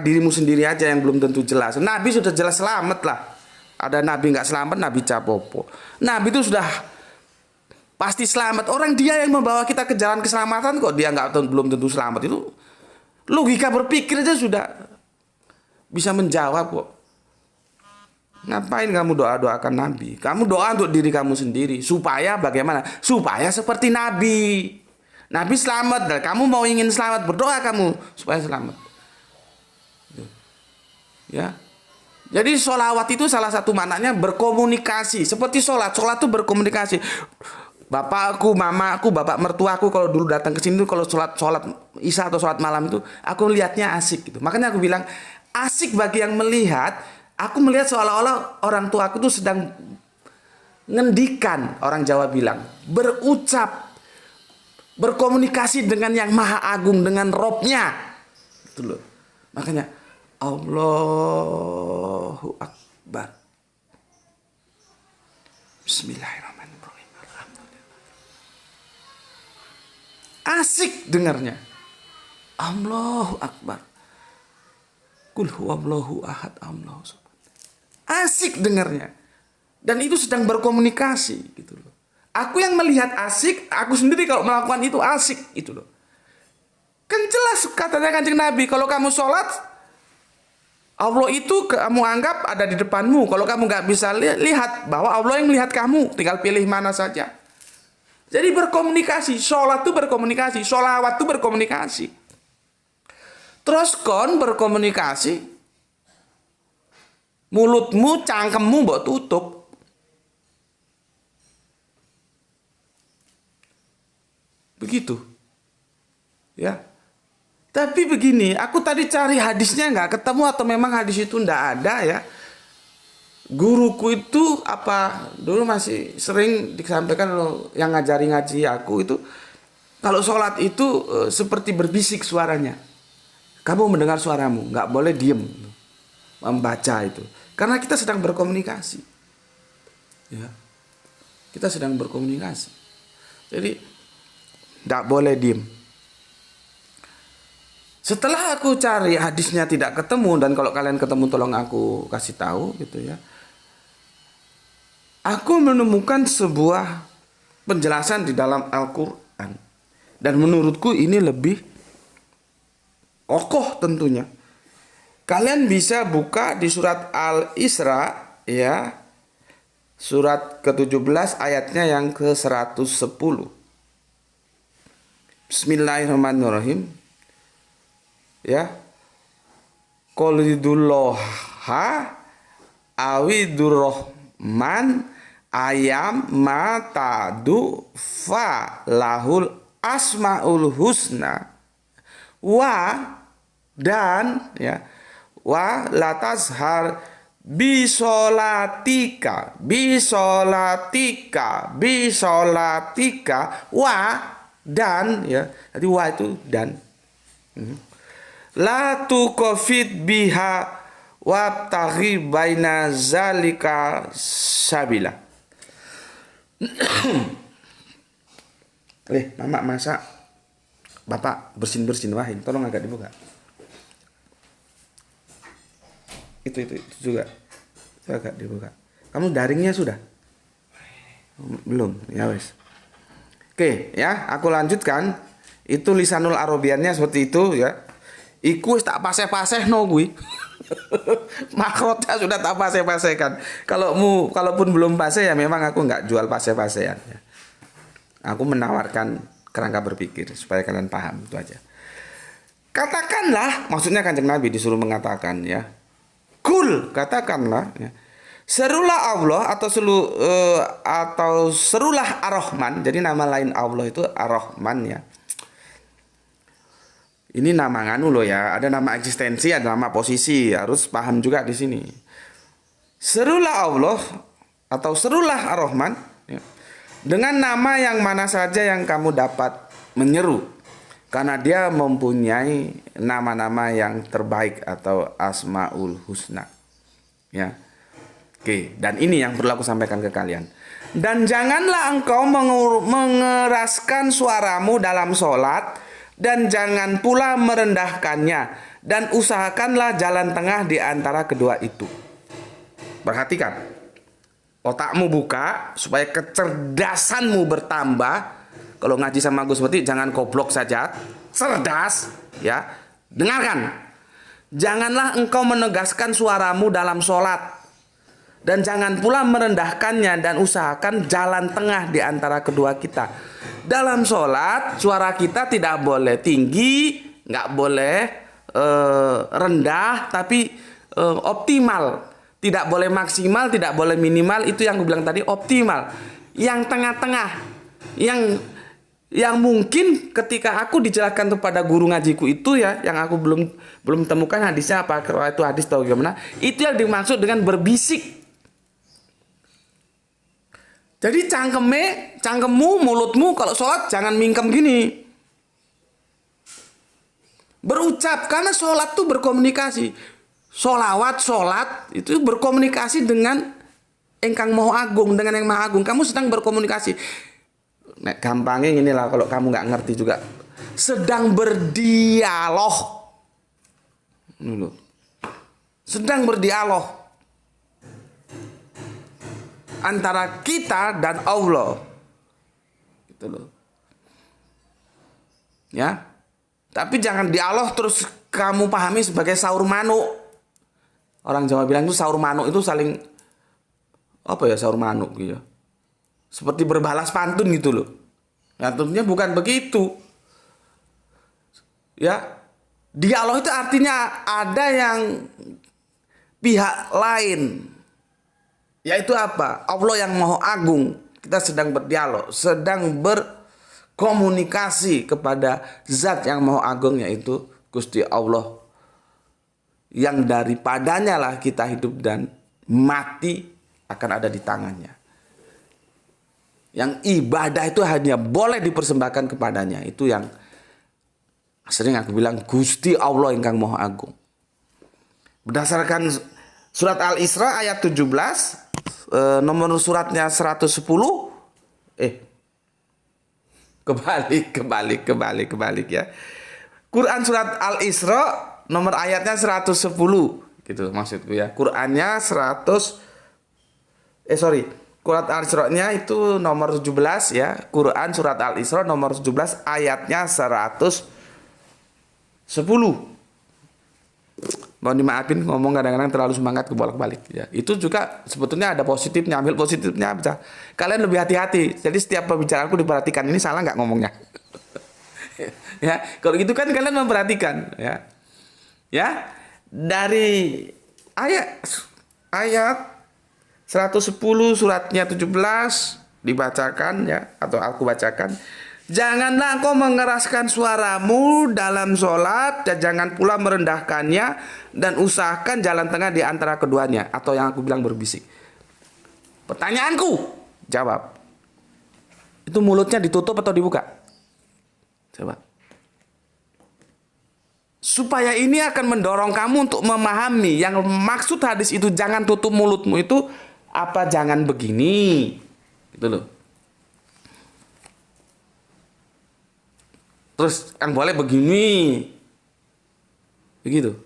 dirimu sendiri aja yang belum tentu jelas. Nabi sudah jelas selamat lah. Ada Nabi nggak selamat, Nabi capopo. Nabi itu sudah pasti selamat. Orang dia yang membawa kita ke jalan keselamatan kok dia belum tentu selamat. Itu logika berpikir aja sudah bisa menjawab kok. Ngapain kamu doakan Nabi? Kamu doa untuk diri kamu sendiri supaya bagaimana? Supaya seperti Nabi. Nabi selamat, dan kamu mau ingin selamat, berdoa kamu supaya selamat. Ya. Jadi sholawat itu salah satu maknanya berkomunikasi. Seperti sholat itu berkomunikasi. Bapakku, mamaku, bapak mertuaku kalau dulu datang ke sini tuh kalau sholat isya atau sholat malam itu aku lihatnya asik gitu. Makanya aku bilang asik bagi yang melihat. Aku melihat seolah-olah orang tuaku tuh sedang ngendikan, orang Jawa bilang, berucap, berkomunikasi dengan yang maha agung, dengan Robnya. Itu loh. Makanya Allahu Akbar. Bismillahirrahmanirrahim. Asik dengarnya. Allahu Akbar. Qul huwallahu ahad, Allahu samad. Asik dengarnya. Dan itu sedang berkomunikasi gitu loh. Aku yang melihat asik, aku sendiri kalau melakukan itu asik itu loh. Kan jelas katanya Kanjeng Nabi, kalau kamu sholat, Allah itu kamu anggap ada di depanmu. Kalau kamu nggak bisa lihat bahwa Allah yang melihat kamu, tinggal pilih mana saja. Jadi berkomunikasi, sholat itu berkomunikasi, sholawat itu berkomunikasi. Terus kon berkomunikasi, mulutmu, cangkemmu mbok tutup. Begitu. Ya. Tapi begini, aku tadi cari hadisnya nggak ketemu atau memang hadis itu nggak ada ya. guruku itu apa dulu masih sering disampaikan yang ngajari ngaji aku itu, kalau sholat itu seperti berbisik suaranya. Kamu mendengar suaramu, nggak boleh diem membaca itu, karena kita sedang berkomunikasi. Ya, kita sedang berkomunikasi. Jadi nggak boleh diem. Setelah aku cari hadisnya tidak ketemu, dan kalau kalian ketemu tolong aku kasih tahu gitu ya. Aku menemukan sebuah penjelasan di dalam Al-Quran, dan menurutku ini lebih kokoh tentunya. Kalian bisa buka di surat Al-Isra ya, surat ke-17 ayatnya yang ke-110. Bismillahirrahmanirrahim. Ya. Qulidulloha awidurrahman ayam matadu fa lahul asmaul husna wa, dan ya, wa latazhar bisolatika wa, dan ya, tadi wa itu dan. La tuqafid biha wabtaghi baina zalika sabila. Mama masak, bapak bersin-bersin, wahin, tolong agak dibuka. Itu juga, itu agak dibuka. Kamu daringnya sudah? Belum, ya wes. Oke, ya, aku lanjutkan. Itu lisanul arabiannya seperti itu ya. Iku tak paseh-paseh no gue. Makrotnya sudah tak paseh-pasehkan. Kalaupun belum paseh ya memang aku nggak jual paseh-pasehan ya. Aku menawarkan kerangka berpikir supaya kalian paham, itu aja. Katakanlah, maksudnya Kanjeng Nabi disuruh mengatakan ya. Kul, katakanlah ya. Serulah Allah atau serulah Ar-Rahman. Jadi nama lain Allah itu Ar-Rahman ya. Ini nama nganu loh ya, ada nama eksistensi, ada nama posisi, harus paham juga di sini. Serulah Allah atau serulah Ar-Rahman ya, dengan nama yang mana saja yang kamu dapat menyeru, karena dia mempunyai nama-nama yang terbaik atau asmaul husna. Ya. Oke, dan ini yang perlu aku sampaikan ke kalian. Dan janganlah engkau mengeraskan suaramu dalam sholat, dan jangan pula merendahkannya, dan usahakanlah jalan tengah di antara kedua itu. Perhatikan, otakmu buka supaya kecerdasanmu bertambah. Kalau ngaji sama Gus Meti jangan goblok saja, cerdas ya. Dengarkan, janganlah engkau menegaskan suaramu dalam sholat, dan jangan pula merendahkannya, dan usahakan jalan tengah di antara kedua kita. Dalam sholat suara kita tidak boleh tinggi, nggak boleh rendah, tapi optimal. Tidak boleh maksimal, tidak boleh minimal. Itu yang gue bilang tadi, optimal. Yang tengah-tengah, yang mungkin ketika aku dijelaskan kepada guru ngajiku itu ya, yang aku belum temukan hadisnya apa, kalau itu hadis atau gimana, itu yang dimaksud dengan berbisik. Jadi cangkemmu, mulutmu kalau sholat jangan mingkem gini. Berucap, karena sholat itu berkomunikasi. Sholat itu berkomunikasi dengan Engkang Maha Agung, dengan Yang Maha Agung. Kamu sedang berkomunikasi. Nek gampangnya inilah, kalau kamu nggak ngerti juga. Sedang berdialog. Sedang berdialog antara kita dan Allah, gitu loh, ya. Tapi jangan dialog terus kamu pahami sebagai sahur manuk. Orang Jawa bilang itu sahur manuk itu saling apa ya, sahur manuk gitu, seperti berbalas pantun gitu loh. Ya, tentunya bukan begitu. Ya, dialog itu artinya ada yang pihak lain. Yaitu apa? Allah yang Maha Agung. Kita sedang berdialog, sedang berkomunikasi kepada Zat yang Maha Agung, yaitu Gusti Allah, yang daripadanya lah kita hidup dan mati akan ada di tangannya. Yang ibadah itu hanya boleh dipersembahkan kepadanya. Itu yang sering aku bilang, Gusti Allah ingkang Maha Agung. Berdasarkan surat Al-Isra ayat 17, nomor suratnya 110. Kebalik ya. Quran surat Al-Isra nomor ayatnya 110 gitu maksudku ya. Qurannya Quran Al-Isra-nya itu nomor 17 ya. Quran surat Al-Isra nomor 17 ayatnya 110. Mohon dimaafin ngomong kadang-kadang terlalu semangat kebolak-balik ya. Itu juga sebetulnya ada positifnya, ambil positifnya bisa. Kalian lebih hati-hati. Jadi setiap pembicaraanku diperhatikan, ini salah nggak ngomongnya. Ya, kalau gitu kan kalian memperhatikan ya. Ya, dari ayat 110 suratnya 17 dibacakan ya, atau aku bacakan. Janganlah engkau mengeraskan suaramu dalam sholat, dan jangan pula merendahkannya, dan usahakan jalan tengah di antara keduanya, atau yang aku bilang berbisik. Pertanyaanku, jawab. Itu mulutnya ditutup atau dibuka? Coba. Supaya ini akan mendorong kamu untuk memahami yang maksud hadis itu jangan tutup mulutmu itu apa, jangan begini. Gitu loh. Terus yang boleh begini. Begitu.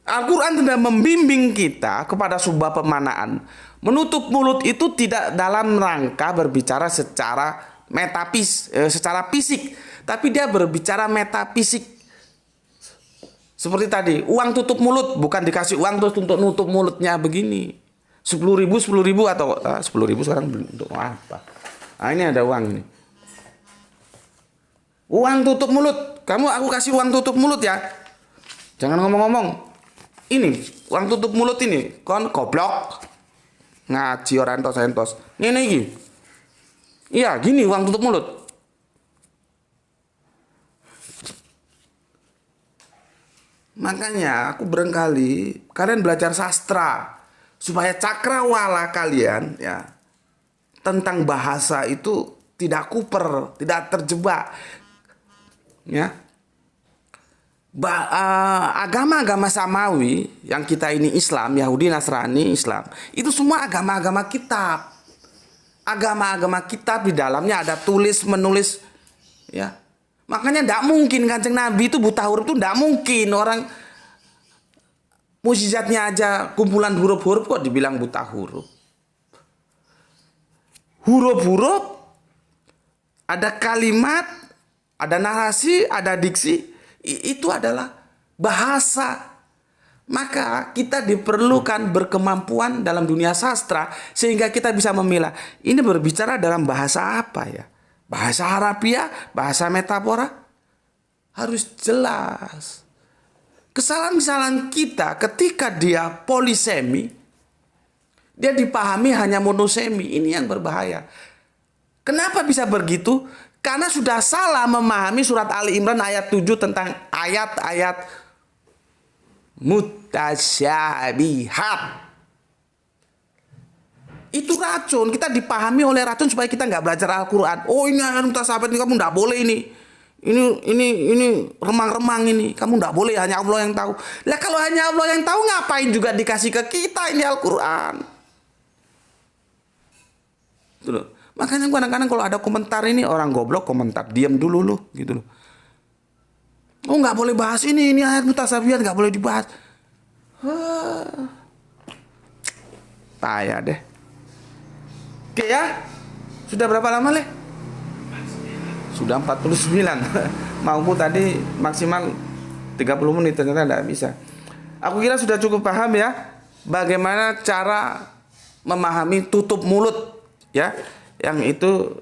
Al-Quran tidak membimbing kita kepada sebuah pemanaan. Menutup mulut itu tidak dalam rangka berbicara secara secara fisik. Tapi dia berbicara metafisik. Seperti tadi, uang tutup mulut. Bukan dikasih uang terus untuk nutup mulutnya begini. 10.000 atau 10.000 sekarang untuk apa? Nah, ini ada uang ini. Uang tutup mulut. Aku kasih uang tutup mulut ya. Jangan ngomong-ngomong. Ini uang tutup mulut ini. Kon goblok. Ngaji orang entos. Ini gini. Iya, gini uang tutup mulut. Makanya aku barangkali kalian belajar sastra supaya cakrawala kalian ya tentang bahasa itu tidak kuper, tidak terjebak. Ya, agama-agama samawi yang kita ini Islam, Yahudi, Nasrani, Islam, itu semua agama-agama kitab. Agama-agama kitab di dalamnya ada tulis menulis, ya. Makanya tidak mungkin Kanjeng Nabi itu buta huruf, itu tidak mungkin. Orang mukjizatnya aja kumpulan huruf-huruf kok dibilang buta huruf. Huruf-huruf, ada kalimat, ada narasi, ada diksi, itu adalah bahasa. Maka kita diperlukan berkemampuan dalam dunia sastra sehingga kita bisa memilah. Ini berbicara dalam bahasa apa ya? Bahasa Arabiah, bahasa metafora? Harus jelas. Kesalahan-kesalahan kita ketika dia polisemi, dia dipahami hanya monosemi. Ini yang berbahaya. Kenapa bisa begitu? Karena sudah salah memahami surat Ali Imran ayat 7 tentang ayat-ayat mutasyabihat. Itu racun. Kita dipahami oleh racun supaya kita nggak belajar Al-Quran. Oh, ini ayat mutasyabihat ini kamu nggak boleh ini. Ini remang-remang ini. Kamu nggak boleh, hanya Allah yang tahu. Lah kalau hanya Allah yang tahu ngapain juga dikasih ke kita ini Al-Quran? Itu loh. Makanya kadang-kadang kalau ada komentar ini orang goblok komentar, diam dulu loh gitu loh. Oh nggak boleh bahas ini ayat mutasyabihat nggak boleh dibahas. Payah deh. Oke ya, sudah berapa lama Le? Sudah 49. Mauku tadi maksimal 30 menit ternyata tidak bisa. Aku kira sudah cukup paham ya bagaimana cara memahami tutup mulut ya. Yang itu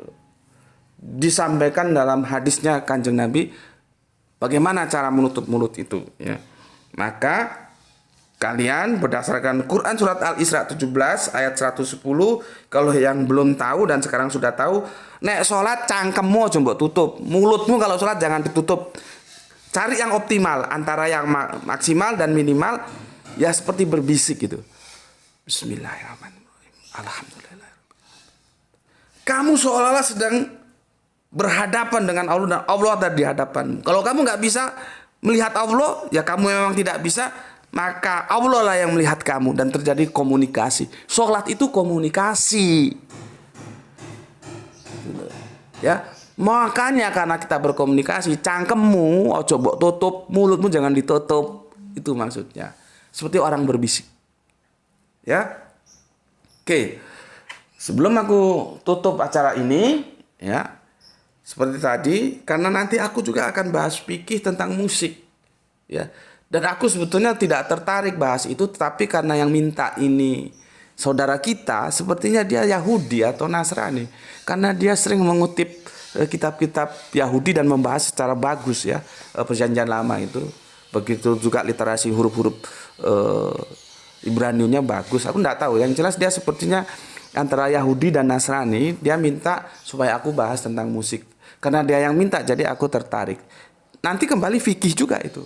disampaikan dalam hadisnya Kanjeng Nabi, bagaimana cara menutup mulut itu ya. Maka kalian berdasarkan Quran surat Al-Isra 17 ayat 110, kalau yang belum tahu dan sekarang sudah tahu, nek sholat cangkemmu aja mbok tutup, mulutmu kalau sholat jangan ditutup. Cari yang optimal antara yang maksimal dan minimal. ya seperti berbisik gitu. Bismillahirrahmanirrahim. Alhamdulillah. Kamu seolah-olah sedang berhadapan dengan Allah dan Allah ada di hadapan. Kalau kamu nggak bisa melihat Allah, ya kamu memang tidak bisa, maka Allah lah yang melihat kamu dan terjadi komunikasi. Sholat itu komunikasi. Ya, makanya karena kita berkomunikasi, cangkemmu ojo mbok tutup, mulutmu jangan ditutup. Itu maksudnya. Seperti orang berbisik. Ya. Oke. Sebelum aku tutup acara ini, ya. Seperti tadi, karena nanti aku juga akan bahas fikih tentang musik. Ya. Dan aku sebetulnya tidak tertarik bahas itu, tetapi karena yang minta ini saudara kita, sepertinya dia Yahudi atau Nasrani. Karena dia sering mengutip kitab-kitab Yahudi dan membahas secara bagus ya, perjanjian lama itu. Begitu juga literasi huruf-huruf Ibraninya bagus. Aku tidak tahu, yang jelas dia sepertinya antara Yahudi dan Nasrani. Dia minta supaya aku bahas tentang musik. Karena dia yang minta, jadi aku tertarik. Nanti kembali fikih juga itu.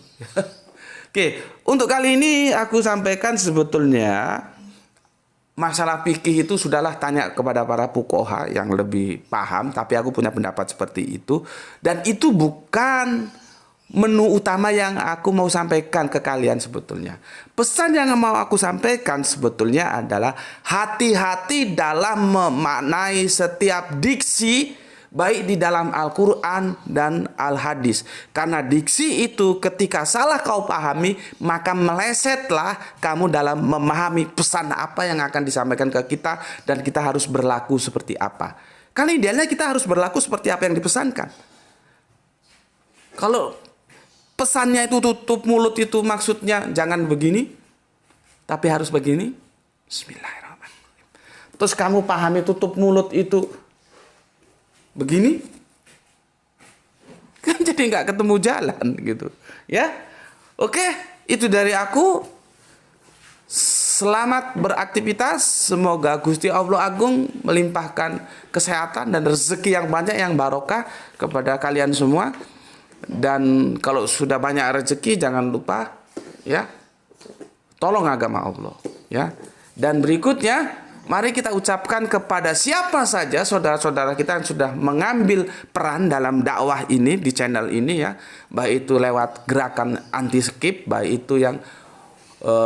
Oke, untuk kali ini aku sampaikan sebetulnya masalah fikih itu sudahlah tanya kepada para fuqaha yang lebih paham, tapi aku punya pendapat seperti itu. Dan itu bukan menu utama yang aku mau sampaikan ke kalian sebetulnya. Pesan yang mau aku sampaikan sebetulnya adalah hati-hati dalam memaknai setiap diksi, baik di dalam Al-Quran dan Al-Hadis. Karena diksi itu ketika salah kau pahami, maka melesetlah kamu dalam memahami pesan apa yang akan disampaikan ke kita, dan kita harus berlaku seperti apa. Karena idealnya kita harus berlaku seperti apa yang dipesankan. Kalau pesannya itu tutup mulut, itu maksudnya jangan begini, tapi harus begini. Bismillahirrahmanirrahim. Terus kamu pahami tutup mulut itu begini, kan jadi nggak ketemu jalan gitu ya. Oke, itu dari aku. Selamat beraktivitas, semoga Gusti Allah Agung melimpahkan kesehatan dan rezeki yang banyak, yang barokah kepada kalian semua. Dan kalau sudah banyak rezeki, jangan lupa ya, tolong agama Allah ya. Dan berikutnya, mari kita ucapkan kepada siapa saja saudara-saudara kita yang sudah mengambil peran dalam dakwah ini di channel ini ya, baik itu lewat gerakan anti skip, baik itu yang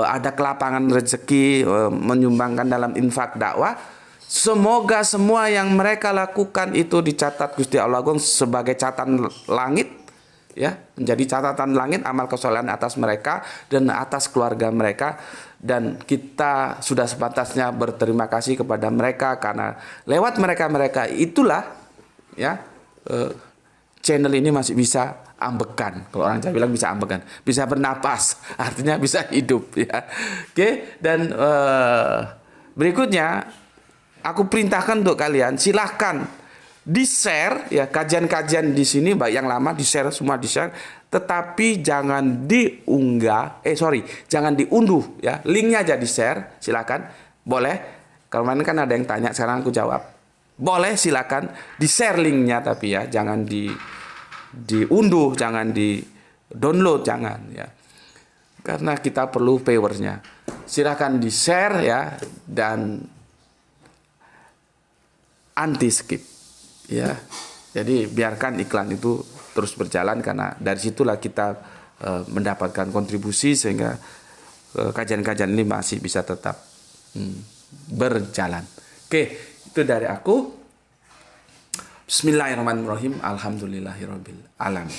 ada kelapangan rezeki, menyumbangkan dalam infak dakwah. Semoga semua yang mereka lakukan itu dicatat Gusti Allah Agung sebagai catatan langit ya, menjadi catatan langit amal kesolehan atas mereka dan atas keluarga mereka. Dan kita sudah sepantasnya berterima kasih kepada mereka, karena lewat mereka itulah ya, channel ini masih bisa ambekan. Kalau orang Jawa bilang bisa ambekan, bisa bernapas, artinya bisa hidup ya. Oke, dan berikutnya aku perintahkan untuk kalian, silahkan di-share ya kajian-kajian di sini, baik yang lama di-share, semua di-share. Tetapi jangan jangan diunduh ya. Linknya aja di-share, silakan. Boleh. Kalau kemarin kan ada yang tanya, sekarang aku jawab. Boleh, silakan di-share linknya, tapi ya jangan diunduh, jangan di-download, jangan ya. Karena kita perlu viewersnya. Silakan di-share ya, dan anti skip ya. Jadi biarkan iklan itu terus berjalan, karena dari situlah kita mendapatkan kontribusi, sehingga kajian-kajian ini masih bisa tetap berjalan. Oke, itu dari aku. Bismillahirrahmanirrahim. Alhamdulillahirabbil alamin.